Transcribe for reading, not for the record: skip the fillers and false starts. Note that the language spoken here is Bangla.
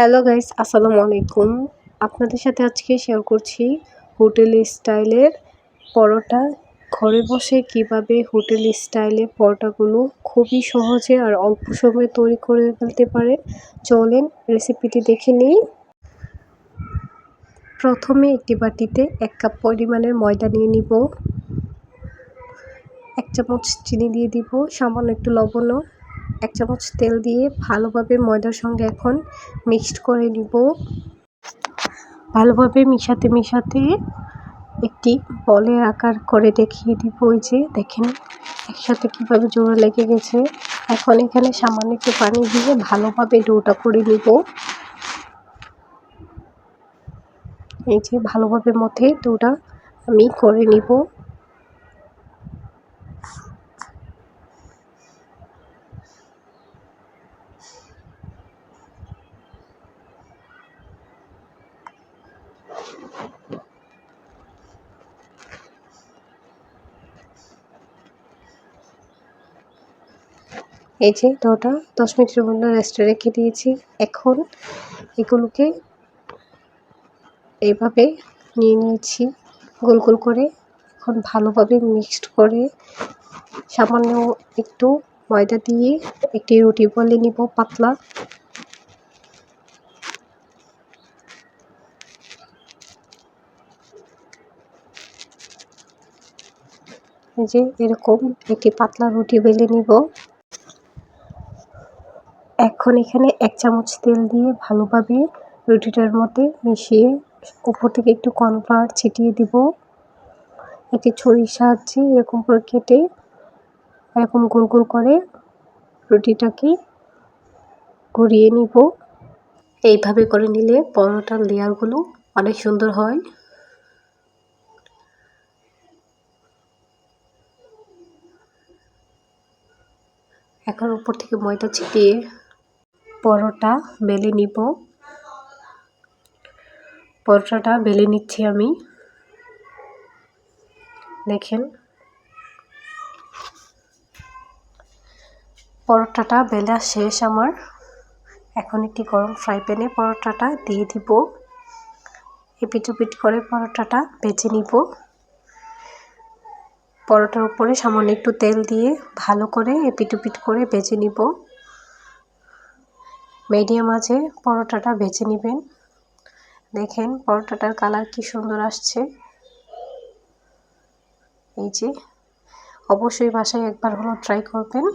হ্যালো গাইস, আসসালামু আলাইকুম। আপনাদের সাথে আজকে শেয়ার করছি হোটেল স্টাইলের পরোটা। ঘরে বসে কিভাবে হোটেল স্টাইলে পরোটাগুলো খুবই সহজে আর অল্প সময়ে তৈরি করে ফেলতে পারেন। চলেন রেসিপিটি দেখে নিই। প্রথমে একটি বাটিতে 1 কাপ পরিমাণের ময়দা নিয়ে নিব, 1 চামচ চিনি দিয়ে দিব, সামান্য একটু লবণও, 1 চামচ তেল দিয়ে ভালোভাবে ময়দার সঙ্গে এখন মিক্সড করে নিব। ভালোভাবে মিশাতে একটি বলের আকার করে দেখিয়ে দিব। ওই যে দেখেন একসাথে কিভাবে জোড়া লেগে গেছে। এখন এখানে সামান্য একটু পানি দিয়ে ভালোভাবে ডোটা করে নিব। এই যে ভালোভাবে মথে ডোটা আমি করে নিব। এই যে ডোটা 10 মিনিটের জন্য রেস্টে রেখে দিয়েছি। এখন এগুলোকে এইভাবে নিয়ে নিয়েছি গোল গোল করে। এখন ভালোভাবে মিক্সড করে সামান্য একটু ময়দা দিয়ে একটি রুটি বলে নিব পাতলা। এই যে এরকম একটি পাতলা রুটি বেলে নিব। এখন এখানে 1 চামচ তেল দিয়ে ভালোভাবে রুটিটার মধ্যে মিশিয়ে উপর থেকে একটু কর্নফ্লাওয়ার ছিটিয়ে দিব। একটি ছুরির সাহায্যে এরকম করে কেটে এরকম গোল গোল করে রুটিটাকে ঘুরিয়ে নিব। এইভাবে করে নিলে পরোটার লেয়ারগুলো অনেক সুন্দর হয়। এখন উপর থেকে ময়দা ছিটিয়ে পরোটা বেলে নিব। পরোটাটা বেলে নিচ্ছি আমি। দেখেন পরোটাটা বেলা শেষ আমার। এখন একটি গরম ফ্রাই প্যানে পরোটাটা দিয়ে দিব। এপিট ওপিট করে পরোটাটা ভেজে নিব। পরোটার উপরে সামান্য একটু তেল দিয়ে ভালো করে এপিট ওপিট করে ভেজে নিব। মিডিয়াম আঁচে পরোটাটা ভেজে নেবেন। দেখেন পরোটাটার কালার কি সুন্দর আসছে। এই যে অবশ্যই বাসায় একবার হলো ট্রাই করবেন।